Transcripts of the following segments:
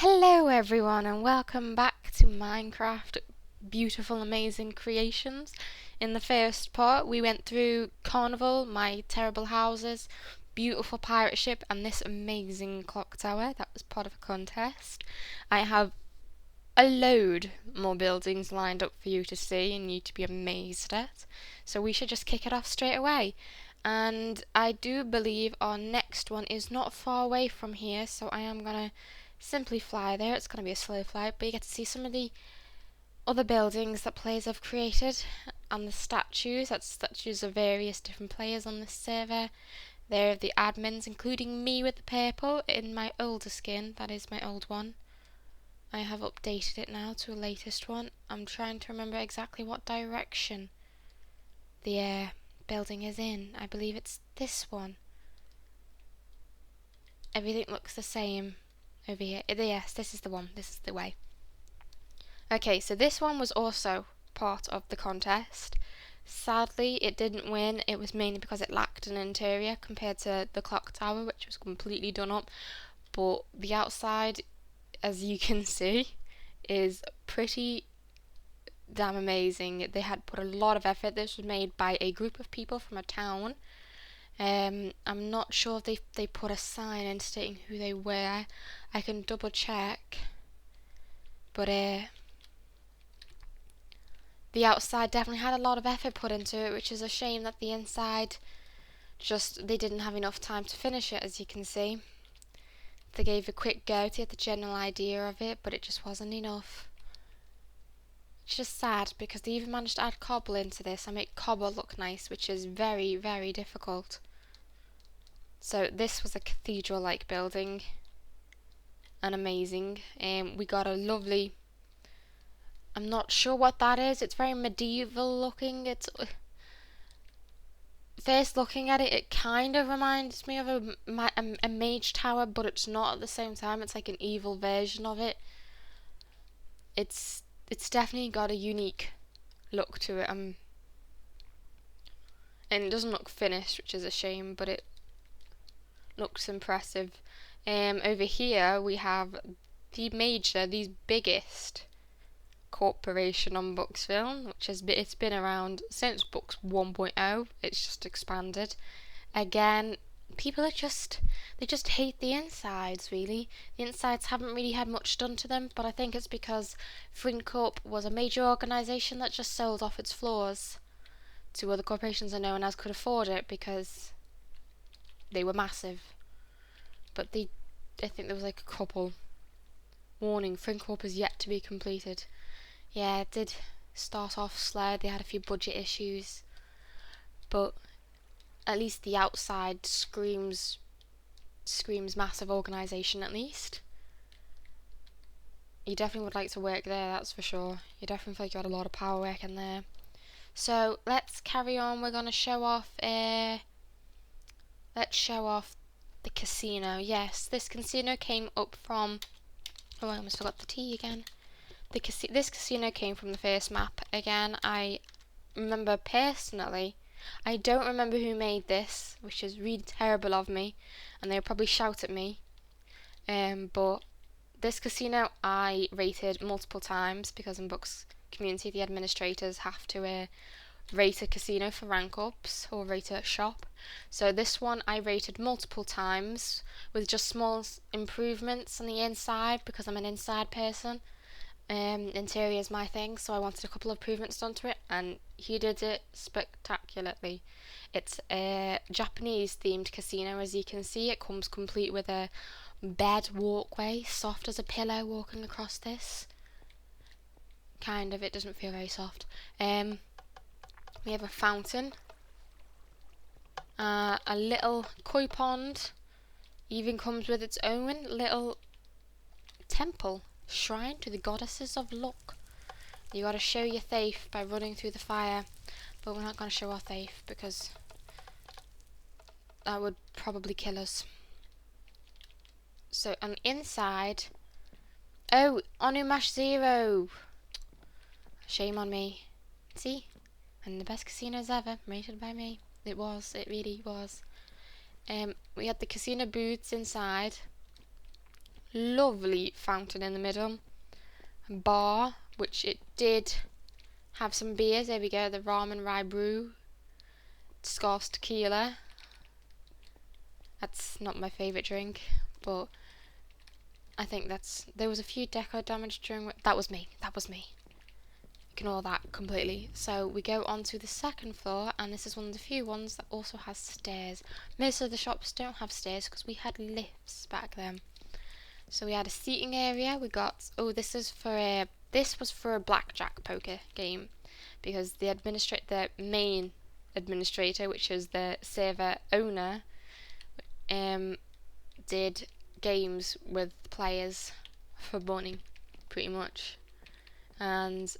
Hello everyone and welcome back to Minecraft Beautiful Amazing Creations. In the first part we went through Carnival, my terrible houses, beautiful pirate ship and this amazing clock tower that was part of a contest. I have a load more buildings lined up for you to see and you to be amazed at. So we should just kick it off straight away. And I do believe our next one is not far away from here, so I am gonna simply fly there. It's gonna be a slow flight, but you get to see some of the other buildings that players have created and the statues. That's statues of various different players on this server. They're the admins, including me with the purple in my older skin. That is my old one. I have updated it now to a latest one. I'm trying to remember exactly what direction the building is in. I believe it's this one. Everything looks the same over here. Yes, this is the one. This is the way. Okay, so this one was also part of the contest. Sadly, it didn't win. It was mainly because it lacked an interior compared to the clock tower, which was completely done up. But the outside, as you can see, is pretty damn amazing. They had put a lot of effort. This was made by a group of people from a town. I'm not sure if they put a sign in stating who they were. I can double check. But the outside definitely had a lot of effort put into it, which is a shame that the inside they didn't have enough time to finish it, as you can see. They gave a quick go to get the general idea of it, but it just wasn't enough. It's just sad because they even managed to add cobble into this and make cobble look nice, which is very, very difficult. So this was a cathedral-like building and amazing. We got a lovely, I'm not sure what that is. It's very medieval looking. It's first looking at it, it kind of reminds me of a mage tower, but it's not at the same time. It's like an evil version of it. It's definitely got a unique look to it. And it doesn't look finished, which is a shame, but it looks impressive. Over here we have the biggest corporation on Booksville, which it's been around since Books 1.0. It's just expanded. Again, people they just hate the insides, really. The insides haven't really had much done to them, but I think it's because FrinCorp was a major organisation that just sold off its floors to other corporations and no one else could afford it because they were massive. But I think there was like a couple. Warning, FrinCorp is yet to be completed. Yeah, it did start off slow. They had a few budget issues, but at least the outside screams massive organisation. At least you definitely would like to work there, that's for sure. You definitely feel like you had a lot of power working there. So let's carry on. We're gonna show off. Let's show off the casino. Yes, this casino came up from. Oh, I almost forgot the T again. This casino came from the first map. Again, I remember personally. I don't remember who made this, which is really terrible of me, and they'll probably shout at me. But this casino I rated multiple times because in Books community the administrators have to rate a casino for rank ups or rate a shop. So this one I rated multiple times with just small improvements on the inside because I'm an inside person. Interior is my thing, so I wanted a couple of improvements done to it, and he did it spectacularly. It's a Japanese themed casino, as you can see. It comes complete with a bed walkway, soft as a pillow walking across this. Kind of, it doesn't feel very soft. We have a fountain, a little koi pond, even comes with its own little temple. Shrine to the goddesses of luck. You gotta show your faith by running through the fire, but we're not gonna show our faith because that would probably kill us. So on the inside, oh, Onumash 0. Shame on me. See, and the best casinos ever rated by me. It really was. We had the casino booths inside. lovely fountain in the middle, bar, which it did have some beers. There we go, the ramen rye brew, Scarce tequila. That's not my favourite drink, but I think there was a few deco damage during, that was me. Ignore that completely. So we go on to the second floor, and this is one of the few ones that also has stairs. Most of the shops don't have stairs because we had lifts back then. So we had a seating area. We got, this was for a blackjack poker game, because the main administrator, which is the server owner, did games with players for money, pretty much, and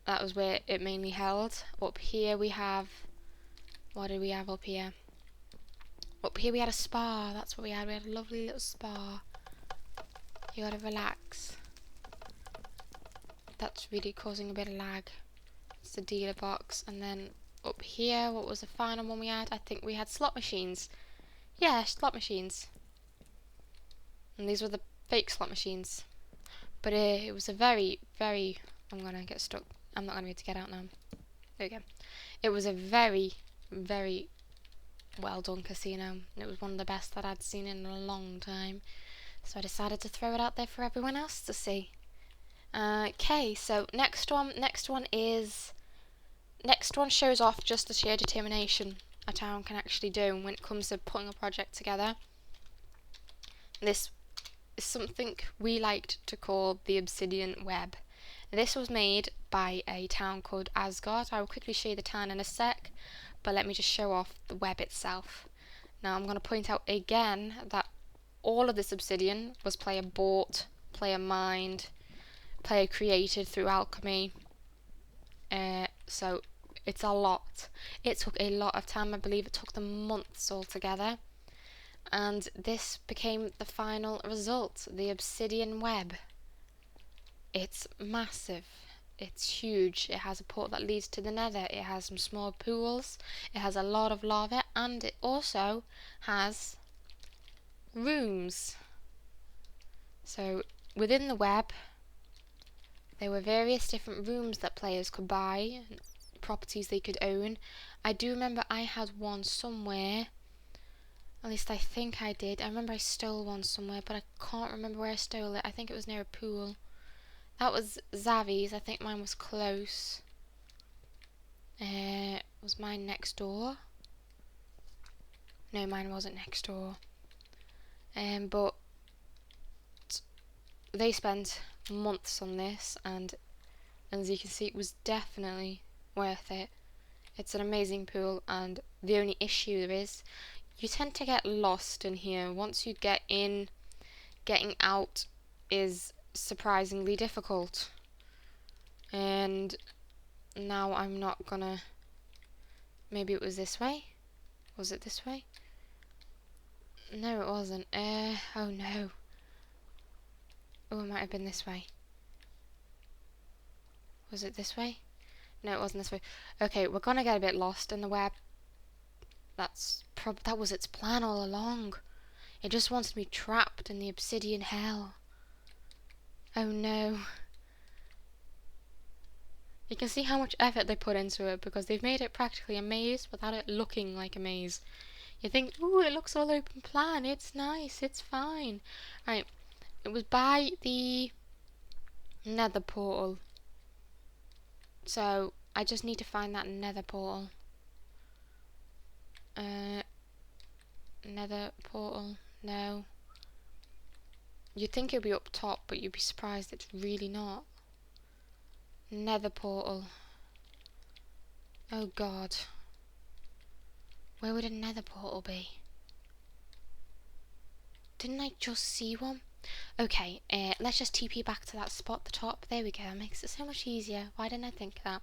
that was where it mainly held. Up here we have, what did we have up here? Up here we had a spa. That's what we had. We had a lovely little spa. You gotta relax. That's really causing a bit of lag. It's the dealer box. And then up here, what was the final one we had? I think we had slot machines. Yeah, slot machines. And these were the fake slot machines. But it was a very, very... I'm gonna get stuck. I'm not gonna be able to get out now. There we go. It was a very, very well done casino. It was one of the best that I'd seen in a long time. So I decided to throw it out there for everyone else to see. Okay, so next one shows off just the sheer determination a town can actually do when it comes to putting a project together. This is something we liked to call the Obsidian Web. This was made by a town called Asgard. I will quickly show you the town in a sec, but let me just show off the web itself. Now I'm going to point out again that all of this obsidian was player bought, player mined, player created through alchemy. So it's a lot. It took a lot of time. I believe it took them months altogether. And this became the final result, the Obsidian Web. It's massive. It's huge. It has a port that leads to the nether. It has some small pools. It has a lot of lava, and it also has rooms. So within the web, there were various different rooms that players could buy, properties they could own. I do remember I had one somewhere. At least I think I did. I remember I stole one somewhere, but I can't remember where I stole it. I think it was near a pool. That was Zavi's. I think mine was close. Was mine next door? No, mine wasn't next door. But they spent months on this, and as you can see, it was definitely worth it. It's an amazing pool, and the only issue there is, you tend to get lost in here. Once you get in, getting out is surprisingly difficult. And now I'm not gonna... Maybe it was this way? Was it this way? No, it wasn't. Oh no. Oh, it might have been this way. Was it this way? No, it wasn't this way. Okay, we're gonna get a bit lost in the web. That was its plan all along. It just wants to be trapped in the obsidian hell. Oh no. You can see how much effort they put into it, because they've made it practically a maze without it looking like a maze. You think, ooh, it looks all open plan, it's nice, it's fine. Right, it was by the nether portal. So, I just need to find that nether portal. Nether portal, no. You'd think it'd be up top, but you'd be surprised it's really not. Nether portal. Oh god. Where would a nether portal be? Didn't I just see one? Okay, let's just TP back to that spot at the top. There we go, that makes it so much easier. Why didn't I think of that?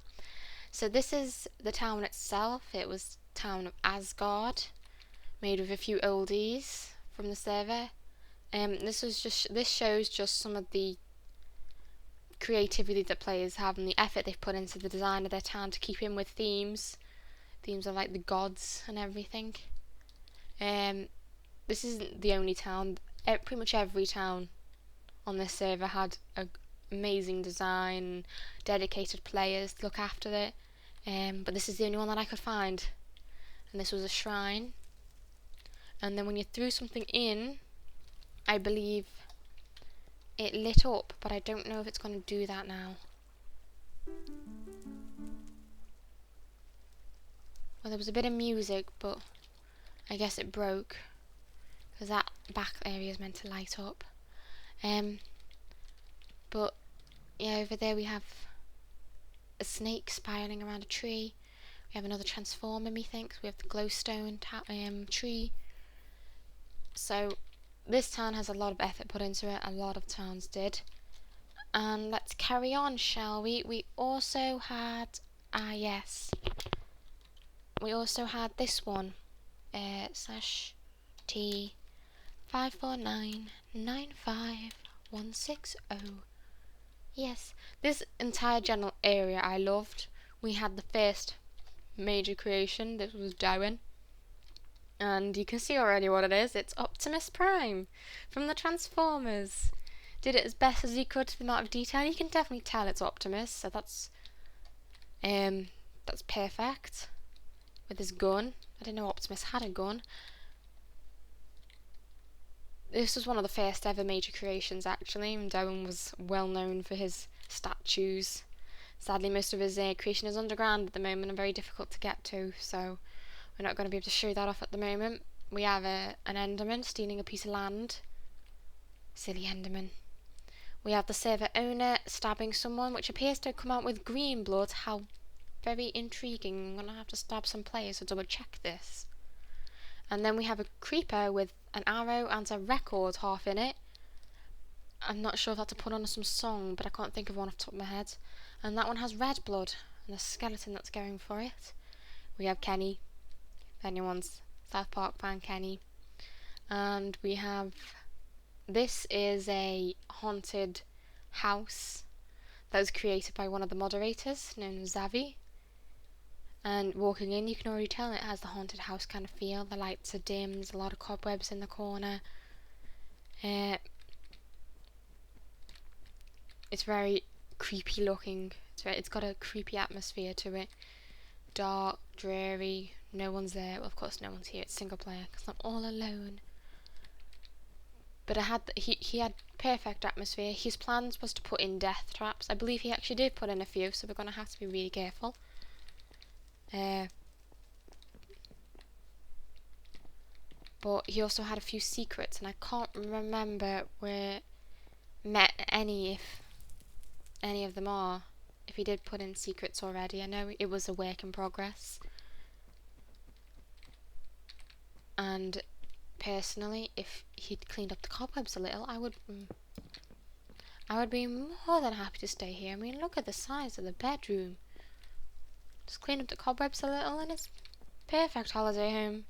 So this is the town itself. It was town of Asgard, made with a few oldies from the server. This shows just some of the creativity that players have and the effort they've put into the design of their town to keep in with themes of like the gods and everything. This isn't the only town. pretty much every town on this server had a amazing design, dedicated players to look after it. But this is the only one that I could find, and this was a shrine. And then when you threw something in, I believe it lit up, but I don't know if it's going to do that now. Well, there was a bit of music, but I guess it broke, because that back area is meant to light up. But yeah, over there we have a snake spiraling around a tree. We have another transformer, methinks. We have the glowstone tree. So this town has a lot of effort put into it. A lot of towns did. And let's carry on, shall we? We also had yes. We also had this one. /T 54995 Yes, this entire general area I loved. We had the first major creation. This was Darwin. And you can see already what it is. It's Optimus Prime from the Transformers. Did it as best as he could to the amount of detail. You can definitely tell it's Optimus, so that's perfect. With his gun. I didn't know Optimus had a gun. This was one of the first ever major creations, actually, and Darwin was well known for his statues. Sadly, most of his creation is underground at the moment and very difficult to get to, so we're not going to be able to show that off at the moment. We have an Enderman stealing a piece of land. Silly Enderman. We have the server owner stabbing someone, which appears to come out with green blood. How very intriguing. I'm going to have to stab some players to double check this. And then we have a creeper with an arrow and a record half in it. I'm not sure if that's to put on some song, but I can't think of one off the top of my head. And that one has red blood and a skeleton that's going for it. We have Kenny. If anyone's South Park fan, Kenny. And we have... This is a haunted house that was created by one of the moderators, known as Zavi. And walking in, you can already tell it has the haunted house kind of feel. The lights are dim, there's a lot of cobwebs in the corner. It's very creepy looking. It's got a creepy atmosphere to it. Dark, dreary, no one's there. Well, of course no one's here, it's single player, because I'm all alone. But he had perfect atmosphere. His plans was to put in death traps. I believe he actually did put in a few, so we're going to have to be really careful. But he also had a few secrets, and I can't remember if any of them are. If he did put in secrets already. I know it was a work in progress. And personally, if he'd cleaned up the cobwebs a little, I would be more than happy to stay here. I mean, look at the size of the bedroom. Just clean up the cobwebs a little and it's perfect holiday home.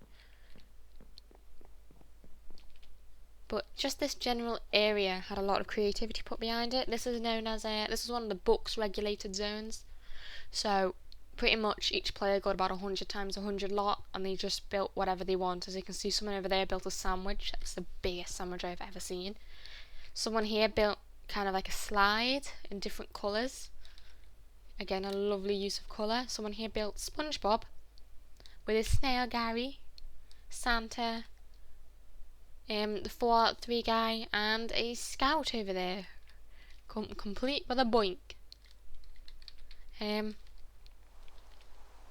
But just this general area had a lot of creativity put behind it. This is known as this is one of the books regulated zones. So pretty much each player got about 100 times 100 lot, and they just built whatever they want. As you can see, someone over there built a sandwich. That's the biggest sandwich I've ever seen. Someone here built kind of like a slide in different colours. Again, a lovely use of colour. Someone here built SpongeBob with his snail Gary, Santa, the 4-3 guy, and a scout over there, complete with a boink.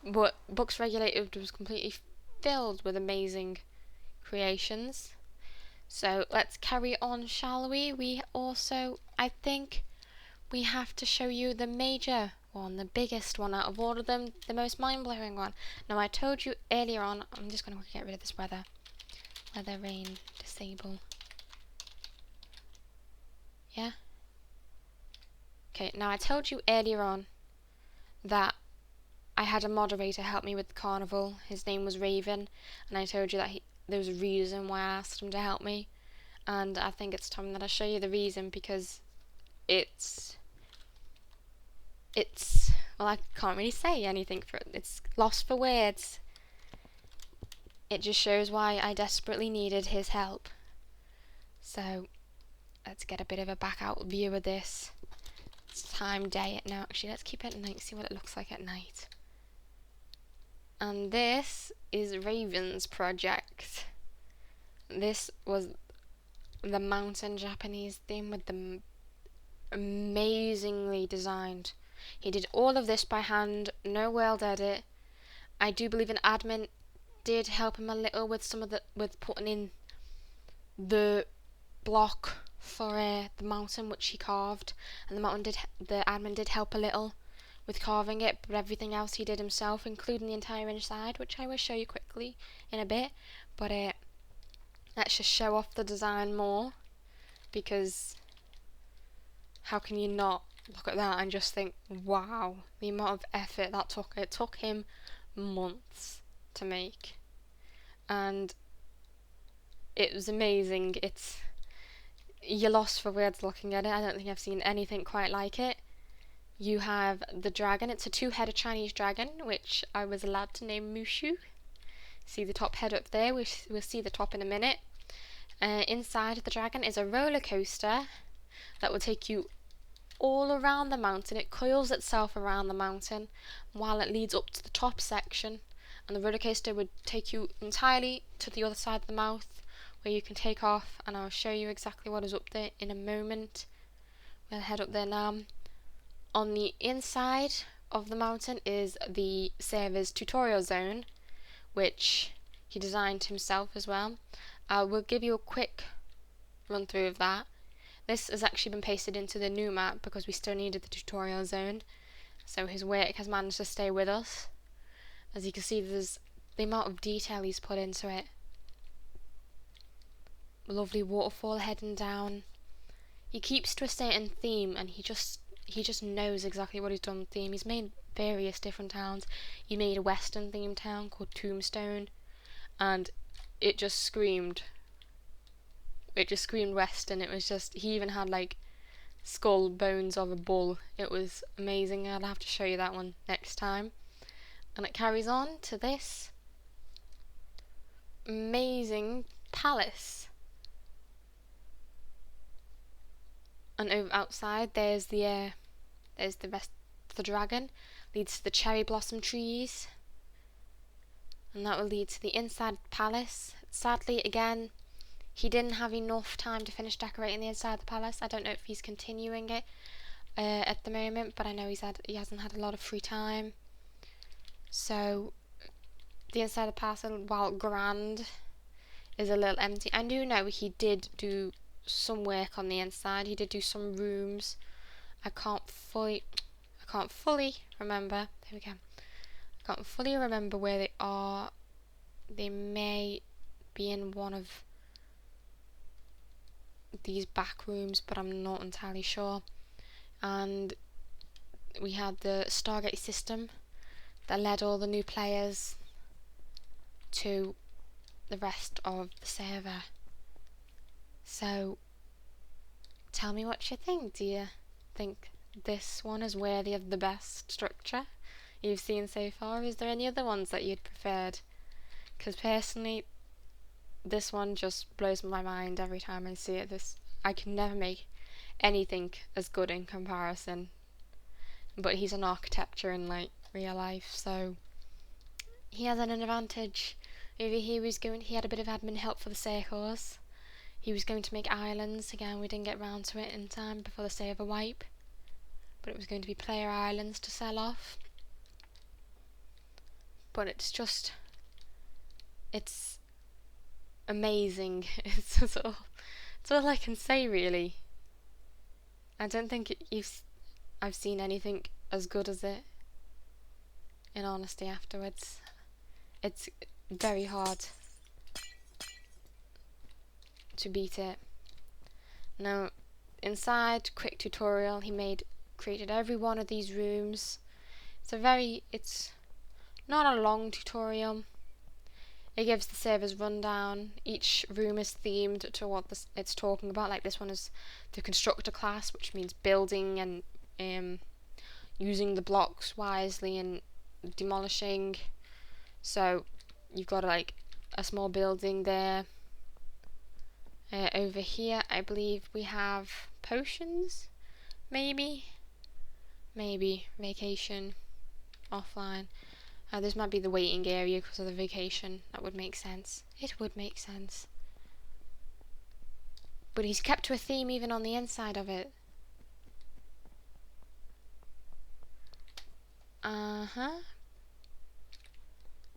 But Books Regulated was completely filled with amazing creations. So let's carry on, shall we? We also, I think, we have to show you the major one, the biggest one out of all of them, the most mind-blowing one. Now, I told you earlier on, I'm just going to get rid of this weather rain, disable. Yeah? Okay, now I told you earlier on that I had a moderator help me with the carnival. His name was Raven, and I told you that there was a reason why I asked him to help me. And I think it's time that I show you the reason, because it's well, I can't really say anything for it. It's lost for words. It just shows why I desperately needed his help. So let's get a bit of a back out view of this. It's time day. No, actually, let's keep it at night, see what it looks like at night. And this is Raven's project. This was the mountain Japanese theme with the amazingly designed. He did all of this by hand, no world edit. I do believe an admin did help him a little with some of with putting in the block for the mountain which he carved, and the admin did help a little with carving it, but everything else he did himself, including the entire inside, which I will show you quickly in a bit. But let's just show off the design more, because how can you not look at that and just think, wow, the amount of effort that took. It took him months to make, and it was amazing. You're lost for words looking at it. I don't think I've seen anything quite like it. You have the dragon. It's a two-headed Chinese dragon, which I was allowed to name Mushu. See the top head up there. We'll see the top in a minute. Inside the dragon is a roller coaster that will take you all around the mountain. It coils itself around the mountain while it leads up to the top section, and the roller coaster would take you entirely to the other side of the mouth, where you can take off, and I'll show you exactly what is up there in a moment. We'll head up there now. On the inside of the mountain is the server's tutorial zone, which he designed himself as well. I will give you a quick run through of that. This has actually been pasted into the new map because we still needed the tutorial zone, so his work has managed to stay with us. As you can see, there's the amount of detail he's put into it. Lovely waterfall heading down. He keeps to a certain theme, and he just knows exactly what he's done with theme. He's made various different towns. He made a western themed town called Tombstone, and it just screamed western. It was just, he even had like skull bones of a bull. It was amazing. I'll have to show you that one next time. And it carries on to this amazing palace. And over outside there's the rest of the dragon, leads to the cherry blossom trees, and that will lead to the inside palace. Sadly, again, he didn't have enough time to finish decorating the inside of the palace. I don't know if he's continuing it at the moment, but I know he hasn't had a lot of free time. So the inside of the palace, while grand, is a little empty. I do know he did do some work on the inside. He did do some rooms. I can't fully remember. There we go. I can't fully remember where they are. They may be in one of these back rooms, but I'm not entirely sure. And we had the Stargate system that led all the new players to the rest of the server. So tell me what you think. Do you think this one is worthy of the best structure you've seen so far? Is there any other ones that you'd preferred? Because personally, this one just blows my mind every time I see it. I can never make anything as good in comparison. But he's an architecture in like real life, so he has an advantage. Over here he had a bit of admin help for the circles. He was going to make islands. Again, we didn't get round to it in time before the server wipe, but it was going to be player islands to sell off. But it's amazing. It's all I can say, really. I don't think I've seen anything as good as it, in honesty, afterwards. It's very hard to beat it. Now, inside, quick tutorial, he created every one of these rooms. It's not a long tutorial. It gives the server's rundown. Each room is themed to what it's talking about. Like this one is the constructor class, which means building and using the blocks wisely and demolishing. So you've got like a small building there, Over here, I believe we have potions, maybe vacation, offline. This might be the waiting area because of the vacation. That would make sense. It would make sense. But he's kept to a theme even on the inside of it.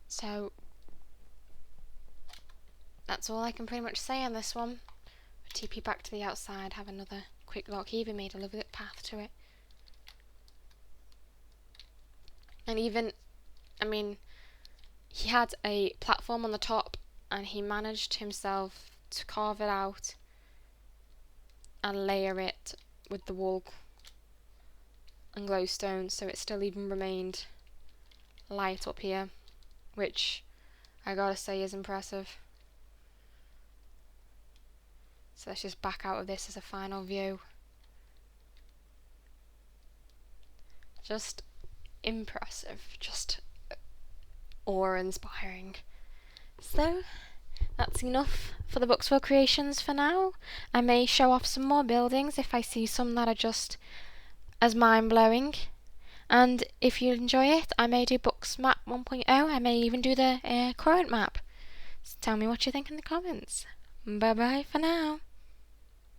So that's all I can pretty much say on this one. TP back to the outside, have another quick look. He even made a lovely path to it. And even, I mean, he had a platform on the top and he managed himself to carve it out and layer it with the wool and glowstone, so it still even remained light up here, which I gotta say is impressive. So let's just back out of this as a final view. Just impressive, just awe-inspiring. So that's enough for the Books for Creations for now. I may show off some more buildings if I see some that are just as mind-blowing. And if you enjoy it, I may do Books Map 1.0. I may even do the current map. So tell me what you think in the comments. Bye bye for now.